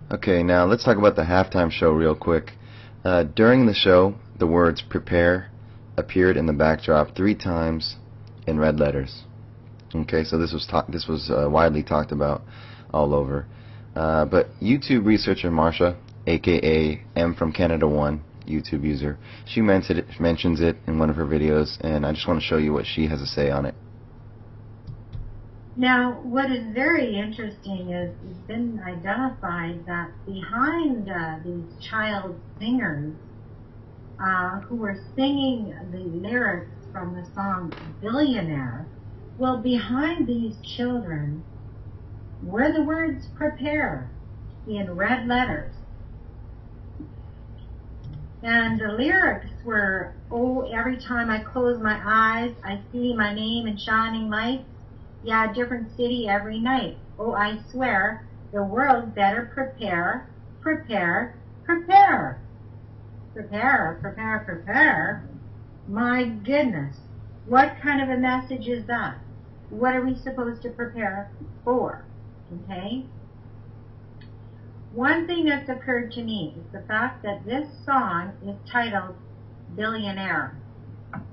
Okay, now let's talk about the halftime show real quick. During the show, the words "prepare" appeared in the backdrop 3 times in red letters. Okay, so this was widely talked about all over. But YouTube researcher Marsha, aka M from Canada 1, YouTube user, she mentions it in one of her videos, and I just want to show you what she has to say on it. Now, what is very interesting is it's been identified that behind these child singers who were singing the lyrics from the song Billionaire, well, behind these children were the words prepare in red letters. And the lyrics were, oh, every time I close my eyes, I see my name in shining lights. Yeah, different city every night. Oh, I swear, the world better prepare, prepare, prepare. Prepare, prepare, prepare. My goodness, what kind of a message is that? What are we supposed to prepare for? Okay? One thing that's occurred to me is the fact that this song is titled Billionaire.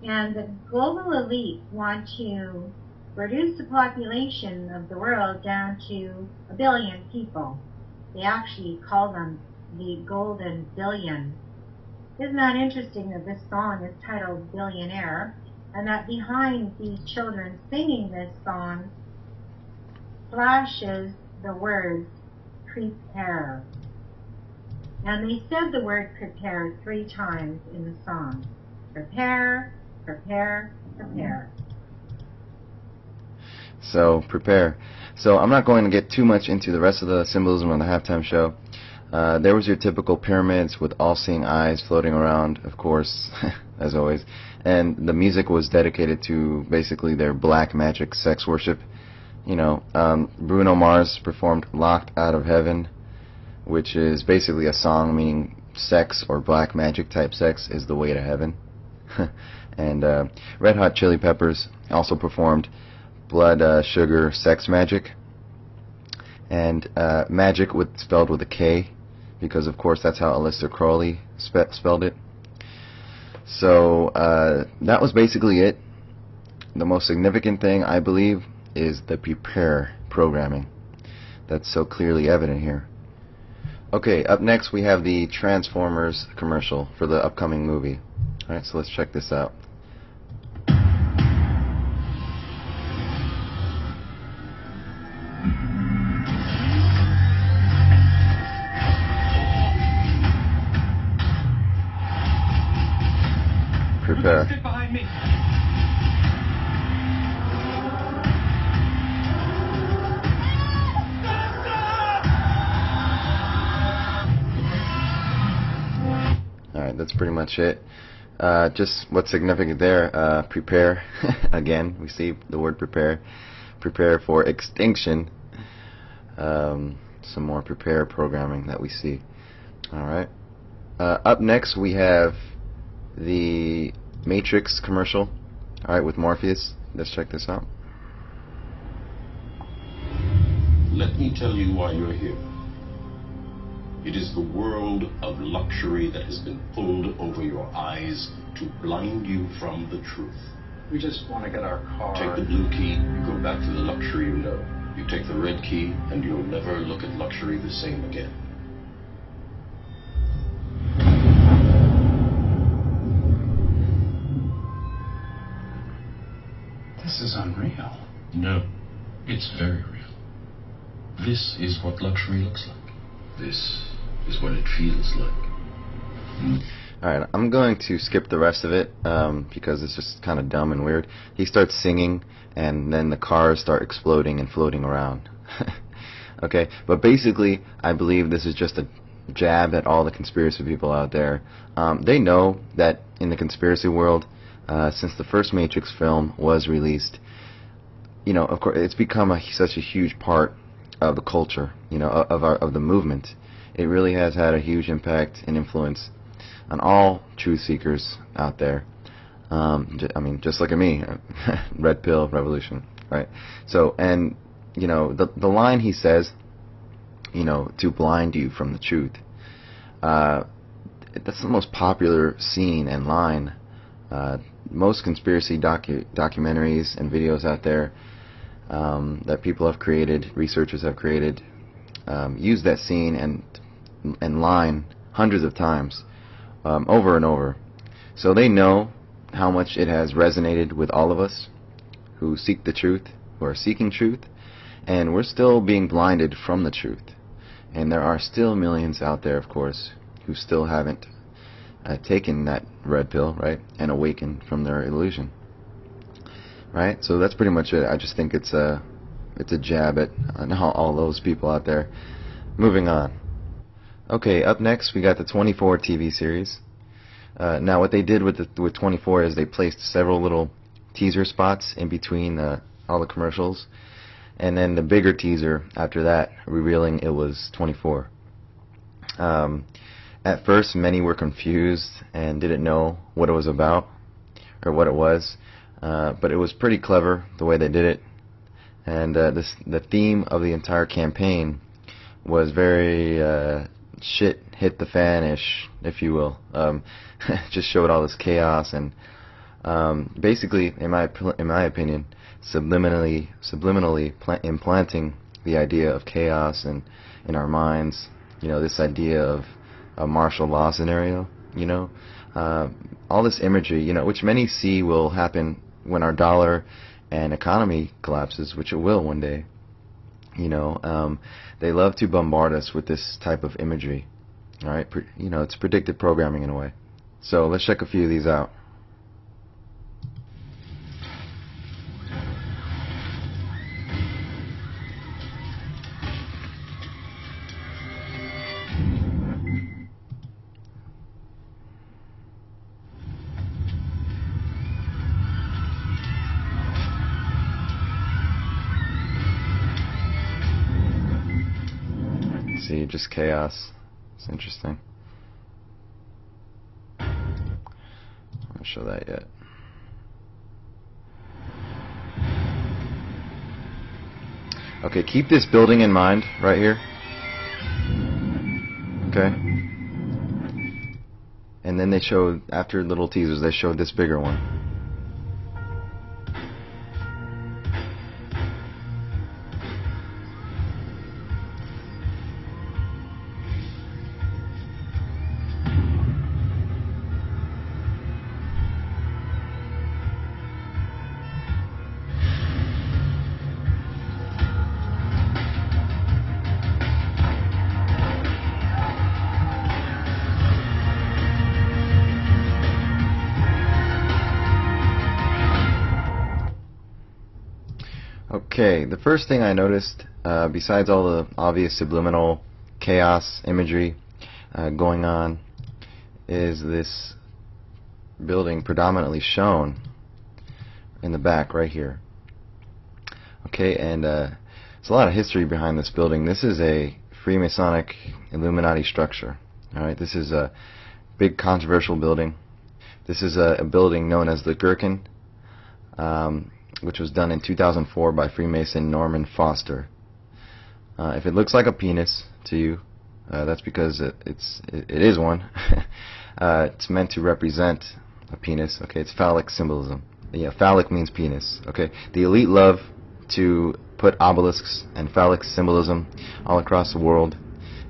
And the global elite want to reduce the population of the world down to 1 billion people. They actually call them the golden billion. Isn't that interesting that this song is titled Billionaire, and that behind these children singing this song flashes the words prepare. And they said the word prepare 3 times in the song. Prepare, prepare, prepare. So, prepare. So, I'm not going to get too much into the rest of the symbolism on the halftime show. There was your typical pyramids with all-seeing eyes floating around, of course, as always. And the music was dedicated to basically their black magic sex worship. You know, Bruno Mars performed Locked Out of Heaven, which is basically a song meaning sex or black magic type sex is the way to heaven. And Red Hot Chili Peppers also performed Blood Sugar Sex Magic, and magic spelled with a K, because of course that's how Aleister Crowley spelled it. So that was basically it. The most significant thing, I believe, is the prepare programming. That's so clearly evident here. Okay, up next we have the Transformers commercial for the upcoming movie. Alright, so let's check this out. Prepare. Sit behind me. Alright, that's pretty much it. Just what's significant there, prepare. Again, we see the word prepare. Prepare for extinction. Some more prepare programming that we see. Alright. Up next we have the Matrix commercial. Alright, with Morpheus. Let's check this out. Let me tell you why you're here. It is the world of luxury that has been pulled over your eyes to blind you from the truth. We just want to get our car. Take the blue key, you go back to the luxury you know. You take the red key, and you'll never look at luxury the same again. This is unreal. No, it's very real. This is what luxury looks like. This is what it feels like. Alright, I'm going to skip the rest of it because it's just kind of dumb and weird. He starts singing and then the cars start exploding and floating around. Okay, but basically I believe this is just a jab at all the conspiracy people out there. They know that in the conspiracy world, since the first Matrix film was released, you know, of course it's become such a huge part of the culture, you know, of the movement. It really has had a huge impact and influence on all truth seekers out there. I mean, just look at me, red pill revolution, right? So, and you know, the line he says, to blind you from the truth. That's the most popular scene and line. Most conspiracy documentaries and videos out there that people have created, researchers have created, use that scene and line hundreds of times, over and over. So they know how much it has resonated with all of us who seek the truth, who are seeking truth, and we're still being blinded from the truth. And there are still millions out there, of course, who still haven't taken that red pill, right, and awakened from their illusion, right? So that's pretty much it. I just think it's a jab at all those people out there. Moving on. Okay, up next we got the 24 TV series. Now what they did with 24 is they placed several little teaser spots in between all the commercials, and then the bigger teaser after that, revealing it was 24. At first, many were confused and didn't know what it was about or what it was, but it was pretty clever the way they did it. And the theme of the entire campaign was very shit hit the fan-ish, if you will. Just showed all this chaos and basically, in my opinion, subliminally implanting the idea of chaos in our minds. This idea of a martial law scenario. All this imagery, which many see will happen when our dollar and economy collapses, which it will one day. They love to bombard us with this type of imagery. All right, it's predictive programming in a way. So let's check a few of these out. See, just chaos. It's interesting. I won't show that yet. Okay, keep this building in mind right here. Okay. And then they showed, after little teasers, they showed this bigger one. Okay, the first thing I noticed, besides all the obvious subliminal chaos imagery going on, is this building predominantly shown in the back right here. Okay, and there's a lot of history behind this building. This is a Freemasonic Illuminati structure. Alright, this is a big controversial building. This is a building known as the Gherkin, which was done in 2004 by Freemason Norman Foster. If it looks like a penis to you, that's because it is one. It's meant to represent a penis. Okay, it's phallic symbolism. Yeah, phallic means penis. Okay, the elite love to put obelisks and phallic symbolism all across the world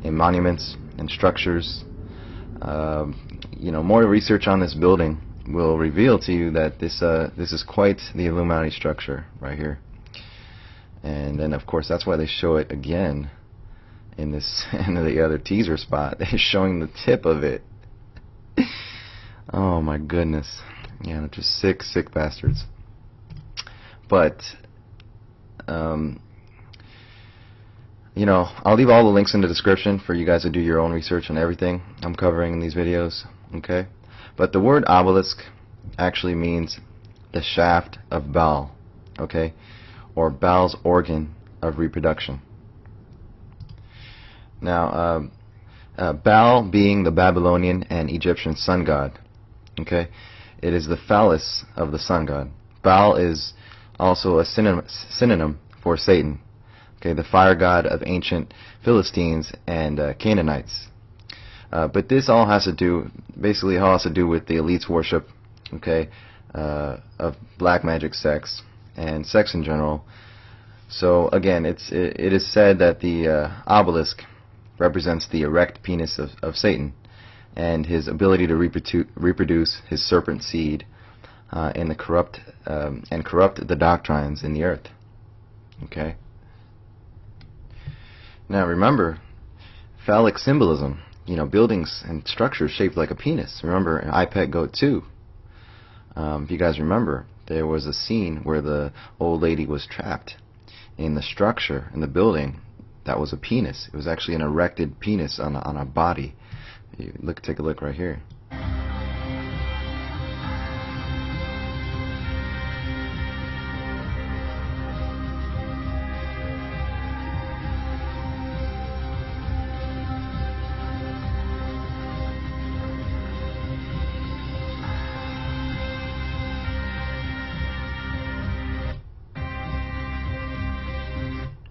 in monuments and structures. More research on this building will reveal to you that this is quite the Illuminati structure right here. And then of course that's why they show it again in this in the other teaser spot. They're showing the tip of it. Oh my goodness. Yeah, they're just sick bastards. But I'll leave all the links in the description for you guys to do your own research on everything I'm covering in these videos. Okay? But the word obelisk actually means the shaft of Baal, okay, or Baal's organ of reproduction. Now, Baal being the Babylonian and Egyptian sun god, okay, it is the phallus of the sun god. Baal is also a synonym for Satan. Okay, the fire god of ancient Philistines and Canaanites. But this all has to do, basically all has to do with the elites worship, okay, of black magic sects and sects in general. So again, it is said that the obelisk represents the erect penis of Satan and his ability to reproduce his serpent seed and corrupt the doctrines in the earth. Okay. Now remember, phallic symbolism. You know, buildings and structures shaped like a penis. Remember in iPet Goat 2, if you guys remember, there was a scene where the old lady was trapped in the structure, in the building, that was a penis. It was actually an erected penis on a body. Take a look right here.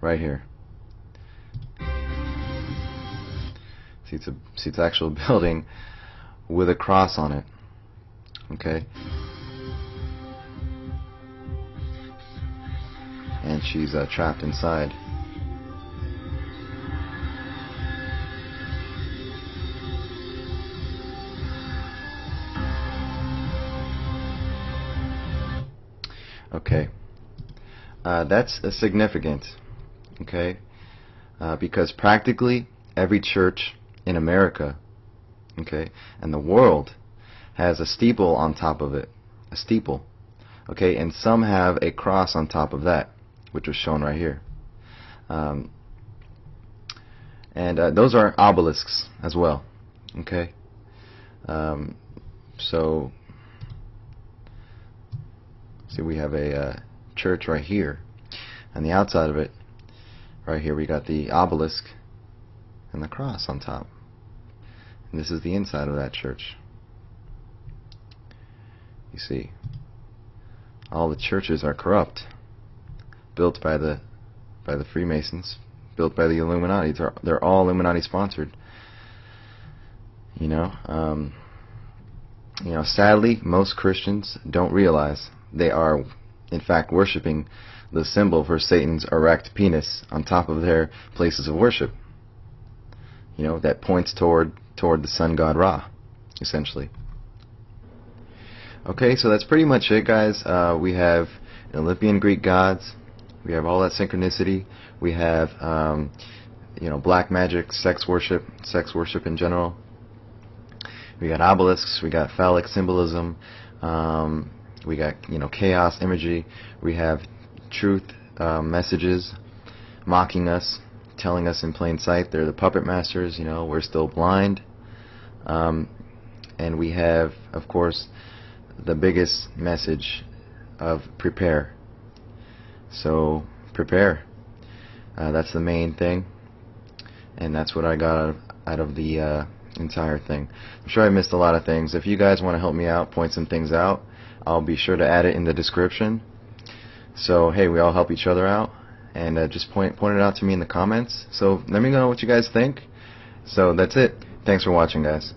Right here. See, it's an actual building with a cross on it. Okay. And she's trapped inside. Okay. That's significant. Okay, because practically every church in America, okay, and the world has a steeple on top of it, a steeple, okay, and some have a cross on top of that, which was shown right here, and those are obelisks as well, okay. So see, we have a church right here, and the outside of it. Right here we got the obelisk and the cross on top. And this is the inside of that church. You see, all the churches are corrupt, built by the Freemasons, built by the Illuminati. They're all Illuminati sponsored. You know, sadly, most Christians don't realize they are, in fact, worshiping the symbol for Satan's erect penis on top of their places of worship. You know, that points toward the sun god Ra, essentially. Okay, so that's pretty much it, guys. We have Olympian Greek gods. We have all that synchronicity. We have black magic, sex worship in general. We got obelisks. We got phallic symbolism. We got chaos imagery. We have truth messages mocking us, telling us in plain sight they're the puppet masters, we're still blind. And we have, of course, the biggest message of prepare. So prepare. That's the main thing, and that's what I got out of the entire thing. I'm sure I missed a lot of things. If you guys want to help me out, point some things out, I'll be sure to add it in the description. So hey, we all help each other out, and just point it out to me in the comments. So let me know what you guys think. So that's it. Thanks for watching, guys.